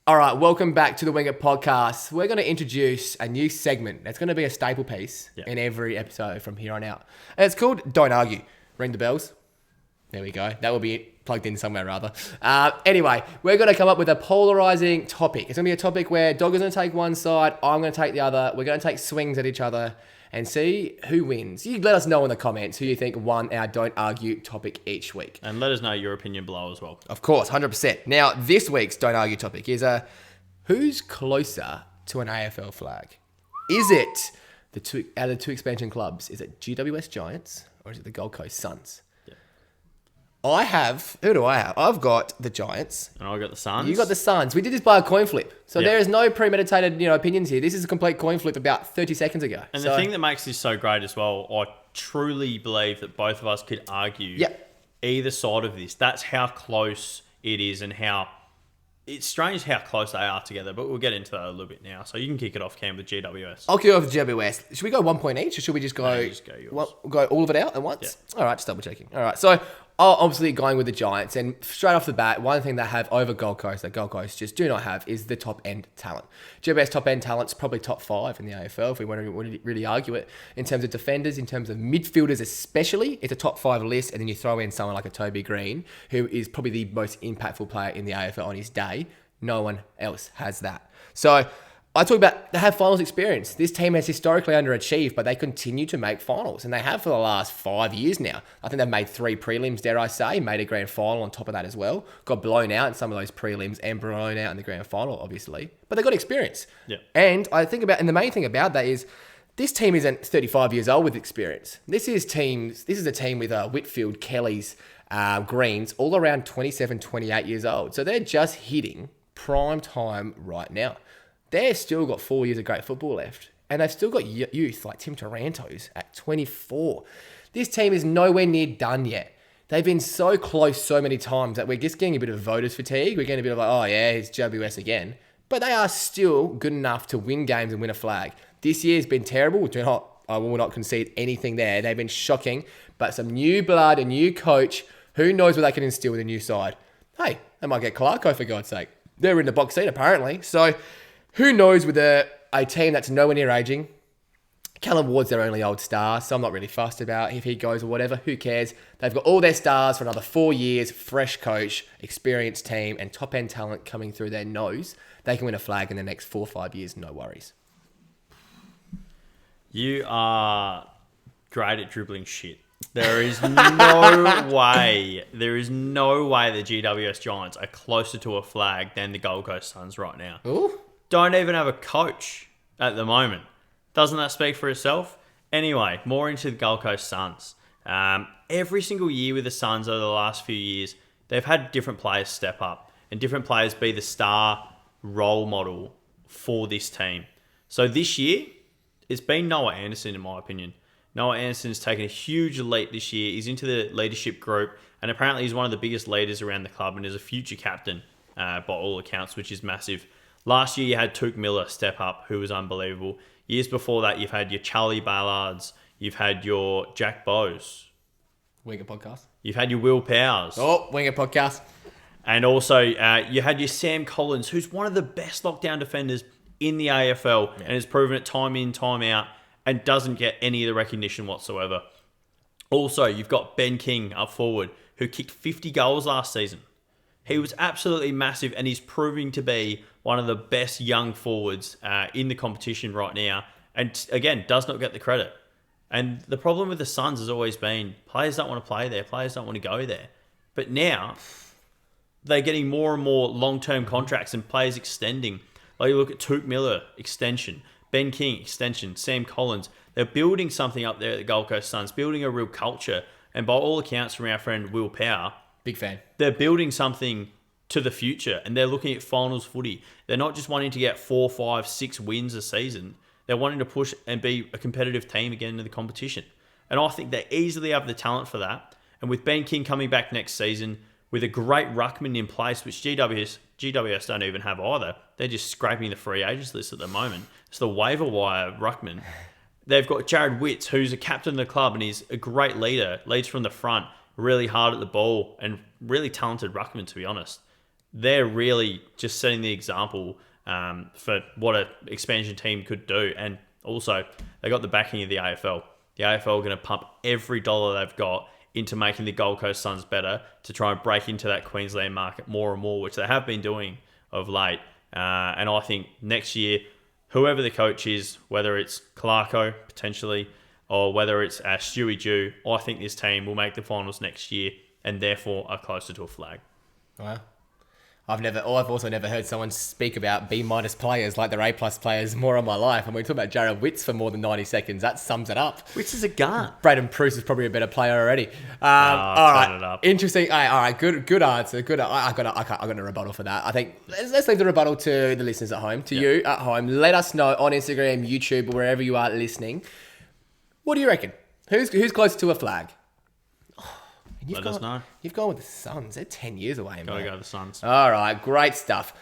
All right, welcome back to the Wing It podcast. We're going to introduce a new segment that's going to be a staple piece in every episode from here on out. And it's called Don't Argue. Ring the bells. There we go. That will be it. Plugged in somewhere rather. Anyway, we're going to come up with a polarizing topic. It's going to be a topic where Dog is going to take one side, I'm going to take the other. We're going to take swings at each other and see who wins. You let us know in the comments who you think won our Don't Argue topic each week. And let us know your opinion below as well. Of course, 100%. Now, this week's Don't Argue topic is who's closer to an AFL flag? Is it out of the two expansion clubs, is it GWS Giants or is it the Gold Coast Suns? Who do I have? I've got the Giants. And I got the Suns. You got the Suns. We did this by a coin flip. So there is no premeditated, opinions here. This is a complete coin flip about 30 seconds ago. And the thing that makes this so great as well, I truly believe that both of us could argue either side of this. That's how close it is and how... It's strange how close they are together, but we'll get into that a little bit now. So you can kick it off, Cam, with GWS. I'll kick it off with GWS. Should we go 1 point each or should we just go... No, just go yours. Go all of it out at once? Yeah. All right, just double checking. All right, so... obviously going with the Giants, and straight off the bat, one thing they have over Gold Coast that Gold Coast just do not have is the top-end talent. GWS top-end talent's probably top 5 in the AFL, if we want to really argue it. In terms of defenders, in terms of midfielders especially, it's a top 5 list, and then you throw in someone like a Toby Green, who is probably the most impactful player in the AFL on his day. No one else has that. So... I talk about they have finals experience. This team has historically underachieved, but they continue to make finals, and they have for the last 5 years now. I think they've made 3 prelims, dare I say, made a grand final on top of that as well. Got blown out in some of those prelims and blown out in the grand final, obviously. But they've got experience. Yeah. And the main thing about that is this team isn't 35 years old with experience. This is a team with Whitfield, Kelly's, Greens, all around 27, 28 years old. So they're just hitting prime time right now. They've still got 4 years of great football left. And they've still got youth like Tim Taranto's at 24. This team is nowhere near done yet. They've been so close so many times that we're just getting a bit of voters fatigue. We're getting a bit of like, oh yeah, it's GWS again. But they are still good enough to win games and win a flag. This year's been terrible. I will not concede anything there. They've been shocking. But some new blood, a new coach, who knows what they can instill with a new side. Hey, they might get Clarko for God's sake. They're in the box seat apparently. So... who knows with a team that's nowhere near aging? Callum Ward's their only old star, so I'm not really fussed about if he goes or whatever. Who cares? They've got all their stars for another 4 years, fresh coach, experienced team, and top-end talent coming through their nose. They can win a flag in the next 4 or 5 years, no worries. You are great at dribbling shit. There is no way the GWS Giants are closer to a flag than the Gold Coast Suns right now. Ooh. Don't even have a coach at the moment. Doesn't that speak for itself? Anyway, more into the Gold Coast Suns. Every single year with the Suns over the last few years, they've had different players step up and different players be the star role model for this team. So this year, it's been Noah Anderson in my opinion. Noah Anderson's taken a huge leap this year. He's into the leadership group and apparently he's one of the biggest leaders around the club and is a future captain by all accounts, which is massive. Last year, you had Touk Miller step up, who was unbelievable. Years before that, you've had your Charlie Ballards. You've had your Jack Bowes. Winger podcast. You've had your Will Powers. Oh, Winger podcast. And also, you had your Sam Collins, who's one of the best lockdown defenders in the AFL and has proven it time in, time out, and doesn't get any of the recognition whatsoever. Also, you've got Ben King up forward, who kicked 50 goals last season. He was absolutely massive and he's proving to be one of the best young forwards in the competition right now. And again, does not get the credit. And the problem with the Suns has always been players don't want to play there. Players don't want to go there. But now they're getting more and more long-term contracts and players extending. Like you look at Touk Miller, extension. Ben King, extension. Sam Collins. They're building something up there at the Gold Coast Suns, building a real culture. And by all accounts from our friend Will Power, big fan. They're building something to the future and they're looking at finals footy. They're not just wanting to get 4, 5, 6 wins a season. They're wanting to push and be a competitive team again in the competition. And I think they easily have the talent for that. And with Ben King coming back next season, with a great ruckman in place, which GWS don't even have either. They're just scraping the free agents list at the moment. It's the waiver wire ruckman. They've got Jared Witts, who's a captain of the club and he's a great leader, leads from the front, really hard at the ball and really talented ruckman, to be honest. they're really just setting the example for what an expansion team could do. And also, they got the backing of the AFL. The AFL are going to pump every dollar they've got into making the Gold Coast Suns better to try and break into that Queensland market more and more, which they have been doing of late. And I think next year, whoever the coach is, whether it's Clarko potentially, or whether it's Stewie Dew, I think this team will make the finals next year and therefore are closer to a flag. Wow. I've also never heard someone speak about B- players like they're A+ players more in my life. And we're talking about Jared Witts for more than 90 seconds. That sums it up. Witts is a gun. Braden Pruce is probably a better player already. All right. It up. Interesting. All right. Good answer. Good. I got a rebuttal for that. I think let's leave the rebuttal to the listeners at home, to you at home. Let us know on Instagram, YouTube, or wherever you are listening. What do you reckon? Who's closer to a flag? Let us know. You've gone with the Suns. They're 10 years away, mate. Gotta go to the Suns. All right, great stuff.